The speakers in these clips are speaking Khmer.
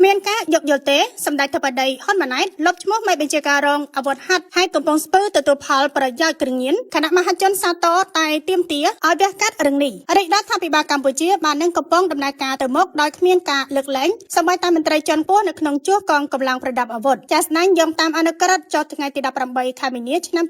មានការយកយល់ទេសម្ដេចធិបតីហ៊ុនម៉ាណែតលុបឈ្មោះមេបញ្ជាការរងអាវុធហត្ថហេតុកំពង់ស្ពឺទទួលផលប្រយោជន៍គ្រឿងញៀនគណៈមហាជនសាទរតែទាមទារឲ្យវះកាត់រឿងនេះរាជរដ្ឋាភិបាលកម្ពុជាបាននឹងកំពុងដំណើរការទៅមុខដោយគ្មានការលើកលែងសម្បីតែមន្ត្រីជាន់ខ្ពស់នៅក្នុងជួរកងកម្លាំងប្រដាប់អាវុធចាស់ស្ដែងយោងតាមអនុក្រឹត្យចុះថ្ងៃទី18ខែមីនាឆ្នាំ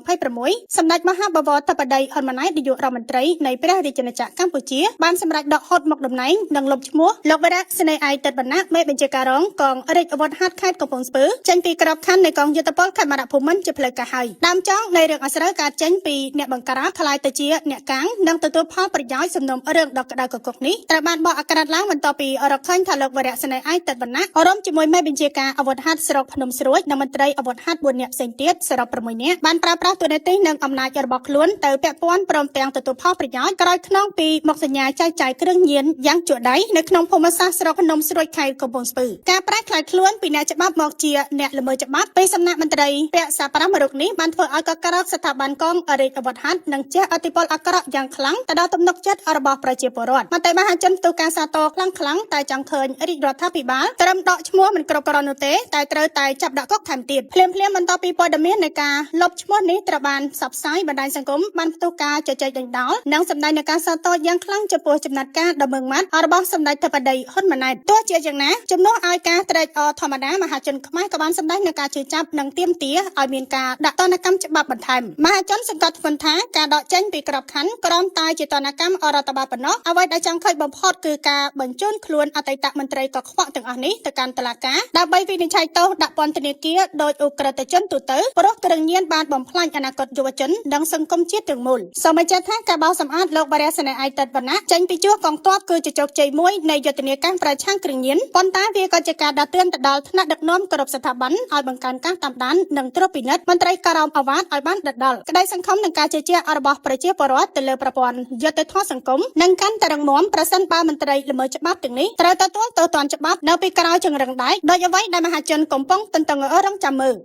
2026សម្ដេចមហាបវរធិបតីហ៊ុនម៉ាណែតនាយករដ្ឋមន្ត្រីនៃព្រះរាជាណាចក្រកម្ពុជាបានសម្រេចដកហូតមុខតំណែងនិងលុបឈ្មោះលោកវរៈសេនីយ៍ឯកតិតវណ្ណៈមេបញ្ជាការរងកងរាជអាវុធហត្ថខេត្តកំពង់ស្ពឺចេញពីក្របខ័ណ្ឌនៃកងយុទ្ធពលខេមរភូមិន្ទជាផ្លូវការហើយដើមចង់នៃរឿងអាស្រូវការចេញពីអ្នកបង្ក្រាបថ្លៃទៅជាអ្នកកាំងនិងទទួលផលប្រយោជន៍សំណុំរឿងដកក្តៅកគុកនេះត្រូវបានបកអាក្រាតឡើងបន្ទាប់ពីរកឃើញថាលោកវរៈសេនីយ៍ឯកតិតវណ្ណៈរួមជាមួយមេបញ្ជាការអាវុធហត្ថស្រុកភ្នំស្រួយនិងមន្ត្រីអាវុធហត្ថ4នាក់ផ្សេងទៀតសរុប6នាក់បានប្រើប្រាស់តួនាទីនិងអំណាចរបស់ខ្លួនទៅពាក់ព័ន្ធព្រមទាំងទទួលផលប្រយោជន៍ក្រោយខ្នងពីមកសញ្ញាចែកចាយគ្រឿងញៀនយ៉ាងជក់ដៃនៅក្នុងភូមិសាស្ត្រស្រុកភ្នំស្រួយខេត្តកំពង់ស្ពឺការប្រែក្លាយខ្លួនពីអ្នកច្បាប់មកជាអ្នកល្មើសច្បាប់ពីសំណាក់មន្ត្រីពាក់សា5រូបនេះបានធ្វើឲ្យកករកស្ថាប័នកងរាជអាវុធហត្ថនិងជះឥទ្ធិពលអាក្រក់យ៉ាងខ្លាំងទៅដល់ទំនុកចិត្តរបស់ប្រជាពលរដ្ឋមតិមហាជនទូការសាទរខ្លាំងតែចង់ឃើញរាជរដ្ឋាភិបាលត្រឹមដកឈ្មោះមិនគ្រប់គ្រាន់នោះទេតែត្រូវតែចាប់ដាក់គុកថែមទៀតភ្លាមបន្ទាប់ពីព័ត៌មាននៃការលុបឈ្មោះនេះត្រូវបានផ្សព្វផ្សាយបណ្ដាញសង្គមបានផ្ទុះការជជែកដេញដោលនិងសម្ដែងនៃការសាទរយ៉ាងខ្លាំងចំពោះចំណាត់ការដ៏ម៉ឺងម៉ាត់របស់សម្ដេចធិបតីហ៊ុនម៉ាណែតទោះជាយ៉ាងណាជំនួសឲ្យការត្រេកអរធម្មតាមហាជនខ្មែរក៏បានសម្ដែងនឹងការជឿចាប់និងទាមទារឲ្យមានការដាក់ទណ្ឌកម្មច្បាប់បន្ថែមមហាជនសង្កត់ធ្ងន់ថាការដកចេញពីក្របខ័ណ្ឌក្រោមតែជាទណ្ឌកម្មរដ្ឋបាលប៉ុណ្ណោះអ្វីដែលចង់ឃើញបំផុតគឺការបញ្ជូនខ្លួនអតីតមន្ត្រីកខ្វក់ទាំងអស់នេះទៅកាន់តុលាការដើម្បីវិនិច្ឆ័យទោសដាក់ពន្ធនាគារដោយឧក្រិដ្ឋជនទូទៅព្រោះគ្រឿងញៀនបានបំផ្លាញអនាគតយុវជននិងសង្គមជាតិទាំងមូលសូមបញ្ជាក់ថាការបោសសម្អាតលោកវរៈសេនីយ៍ឯកតិតវណ្ណៈចេញពីជួរកងទ័ពគឺជាជោគជ័យមួយនៃយុទ្ធនាការប្រឆាំងគ្រឿងញៀនប៉ុន្តែវាក៏ជាការដាស់តឿនទៅដល់ថ្នាក់ដឹកនាំគ្រប់ស្ថាប័នឲ្យបង្កើនការតាមដាននិងត្រួតពិនិត្យមន្ត្រីការ៉ោមអាវ៉ាតឲ្យបានដិតដល់ក្តីសង្ឃឹមនឹងការជឿជាក់របស់ប្រជាពលរដ្ឋទៅលើប្រព័ន្ធយុត្តិធម៌សង្គមនឹងកាន់តែរឹងមាំប្រសិនបើមន្ត្រីល្មើសច្បាប់ទាំងនេះត្រូវទទួលទោសទណ្ឌច្បាប់នៅពីក្រោយជង្រឹងដែកដោយអ្វីដែលមហាជនកំពុងទន្ទឹងរង់ចាំមើល